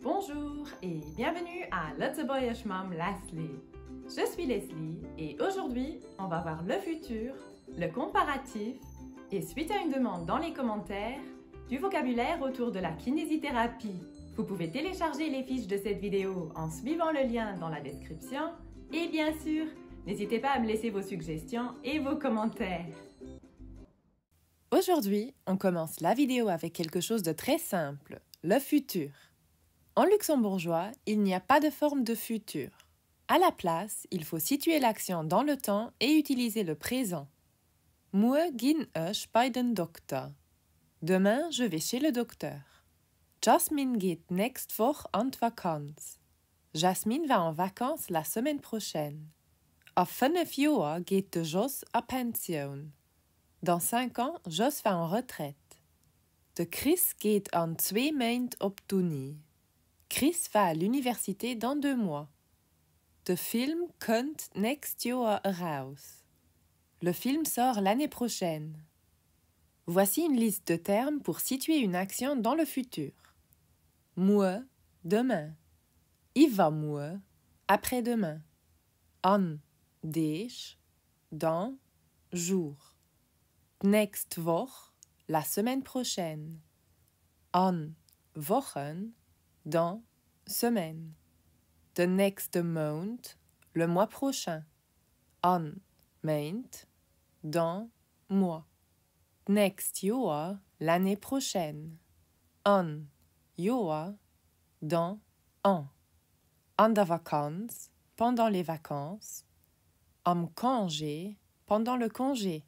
Bonjour et bienvenue à Let's Boyish Mom Leslie. Je suis Leslie et aujourd'hui, on va voir le futur, le comparatif et suite à une demande dans les commentaires, du vocabulaire autour de la kinésithérapie. Vous pouvez télécharger les fiches de cette vidéo en suivant le lien dans la description et bien sûr, n'hésitez pas à me laisser vos suggestions et vos commentaires. Aujourd'hui, on commence la vidéo avec quelque chose de très simple, le futur. En luxembourgeois, il n'y a pas de forme de futur. À la place, il faut situer l'action dans le temps et utiliser le présent. Morgen gehen ich bei den Doktor. Demain, je vais chez le docteur. Jasmine geht nächste Woche en vacances. Jasmine va en vacances la semaine prochaine. Auf 5 Jahren geht der Jos à Pension. Dans 5 ans, Jos va en retraite. Der Chris geht an 2 Monate op d'Uni. Chris va à l'université dans 2 mois. Der Film kommt nächstes Jahr raus. Le film sort l'année prochaine. Voici une liste de termes pour situer une action dans le futur. Morgen, demain. Übermorgen, après-demain. An, dich, dans, jour. Nächste Woche, la semaine prochaine. An, Wochen, dans, semaine. Der nächste Monat, le mois prochain. An, Maint, dans, mois. Next Jahr, l'année prochaine. An, Jahr, dans, an. An der Vakanz, pendant les vacances. Am congé, pendant le congé.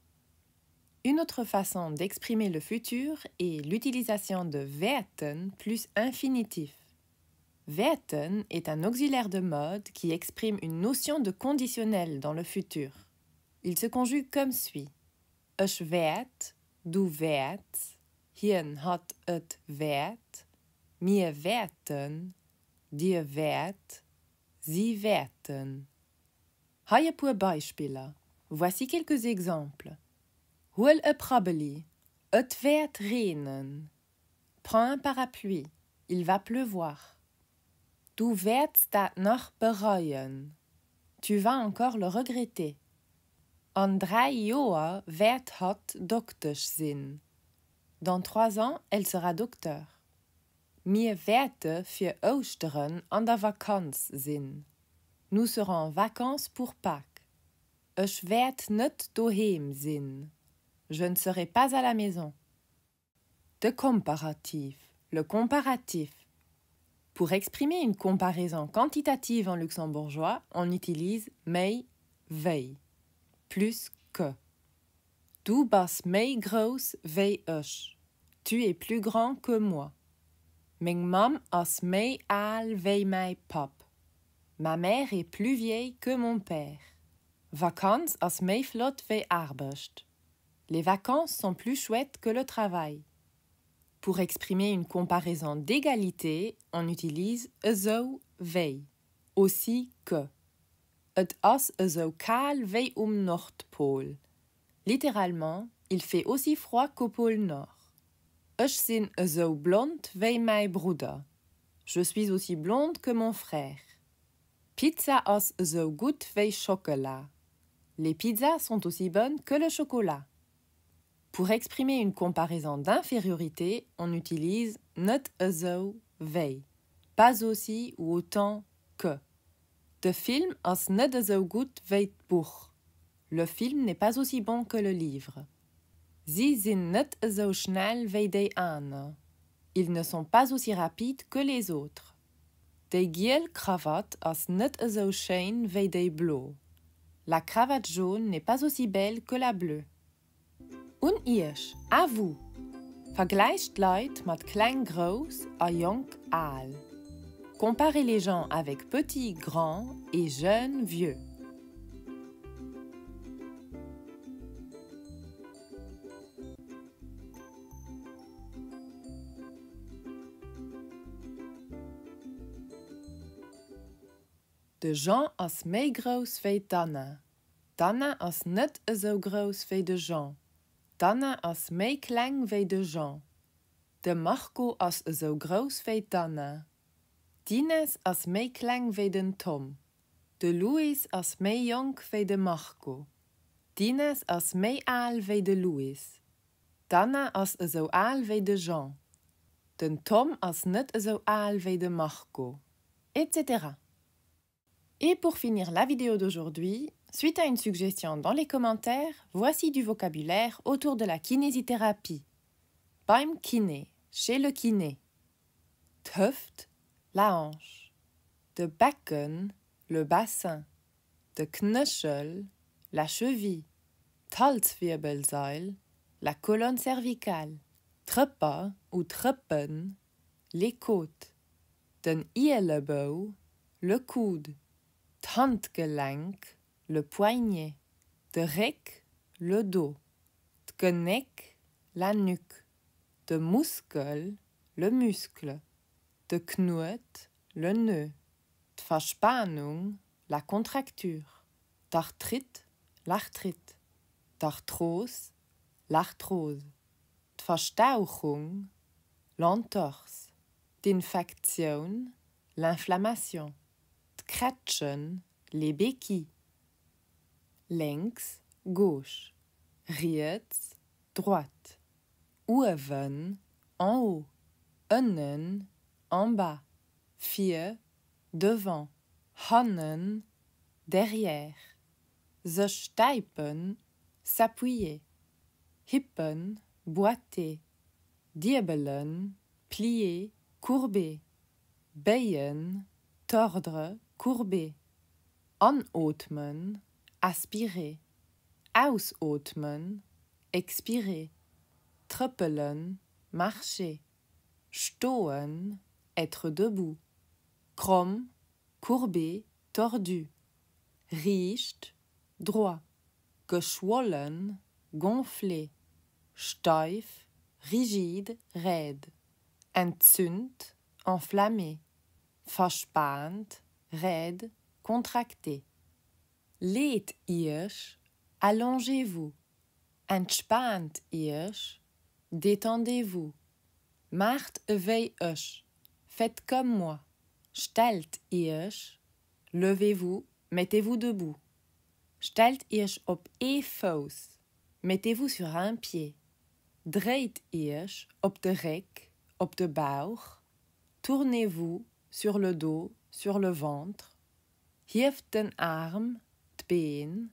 Une autre façon d'exprimer le futur est l'utilisation de werden plus infinitif. Werden est un auxiliaire de mode qui exprime une notion de conditionnel dans le futur. Il se conjugue comme suit. Ich werd, du werdst, hien hat et werd, mir werden, dir werd, sie werden. Haie paar Beispiele. Voici quelques exemples. Hol e Prabbeli, et werd regnen. Prends un parapluie, il va pleuvoir. Du wirst das noch bereuen. Tu vas encore le regretter. An 3 Jahren wird hat doktorisch sein. Dans 3 ans, elle sera docteur. Wir werden für Ostern an der Vakanz sein. Nous serons en vacances pour Pâques. Ich werd nicht daheim sein. Je ne serai pas à la maison. De comparatif, le comparatif. Pour exprimer une comparaison quantitative en luxembourgeois, on utilise mei, vei, plus que. Du bist mei groß vei ich. Tu es plus grand que moi. Meng mam as mei al vei mei pap. Ma mère est plus vieille que mon père. Vacances as mei flott vei arbecht. Les vacances sont plus chouettes que le travail. Pour exprimer une comparaison d'égalité, on utilise zo vei, aussi que. Et as zo kaal vei Nordpol. Littéralement, il fait aussi froid qu'au pôle Nord. Ich sin zo blond vei mei Bruder. Je suis aussi blonde que mon frère. Pizza as zo gut vei Chocolat. Les pizzas sont aussi bonnes que le chocolat. Pour exprimer une comparaison d'infériorité, on utilise net zo vei, pas aussi ou autant que. De film as net zo gut vei Buch. Le film n'est pas aussi bon que le livre. Sie sind net zo schnell vei dei anderen. Ils ne sont pas aussi rapides que les autres. Dei giel Krawatte as net zo schön vei dei blau. La cravate jaune n'est pas aussi belle que la bleue. Und ich, à vous. Vergleicht Leute mit klein groß a jong al. Comparez les gens avec petit grand et jeune vieux. De Jean as méi groos vei d'Anna. D'Anna as net zo groos vei de Jean. D'Anna as méi kleng wéi de Jean. De Marco as so groos wéi d'Anna. D'Ines as méi kleng wéi den Tom. De Louis as méi jong wéi de Marco. D'Ines as méi aal wéi de Louis. D'Anna as so aal wéi de Jean. Den Tom as net so aal wéi de Marco, etc. Et pour finir la vidéo d'aujourd'hui, suite à une suggestion dans les commentaires, voici du vocabulaire autour de la kinésithérapie. Beim Kiné, chez le kiné. D'Hüft, la hanche. De Becken, le bassin. De Knöchel, la cheville. Halswirbelsäule, la colonne cervicale. Treppa ou treppen, les côtes. Den Elleboog, le coude. Handgelenk, le poignet. De Rek, le dos. Genick, la nuque. De Muskel, le muscle. De Knoet, le nœud. Verspannung, la contracture. D'Arthrite, l'arthrite. D'Arthrose, l'arthrose. Verstauchung, l'entorse. D'infection, l'inflammation. D'Kretschen, les béquilles. Links, gauche. Rechts, droite. Oven, en haut. Innen, en bas. Vier, devant. Hannen, derrière. Se steipen, s'appuyer. Hippen, boiter. Diebelen, plier, courber. Beien, tordre, courber. Anatmen, aspirer. Ausatmen, expirer. Trippelen, marcher. Stoen, être debout. Krumm, courbé, tordu. Richt, droit. Geschwollen, gonflé. Steif, rigide, raide. Entzündt, enflammé. Verspannt, raide, contracté. Leet ihr's, allongez-vous. Entspannt ihr's, détendez-vous. Macht ewei euch, faites comme moi. Stellt ihr's, levez-vous, mettez-vous debout. Stellt ihr's op Fuß, mettez-vous sur un pied. Dreht ihr's op de Rek, op de Bauch. Tournez-vous sur le dos, sur le ventre. Hieft den Arm, d'Been.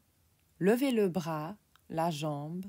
Levez le bras, la jambe.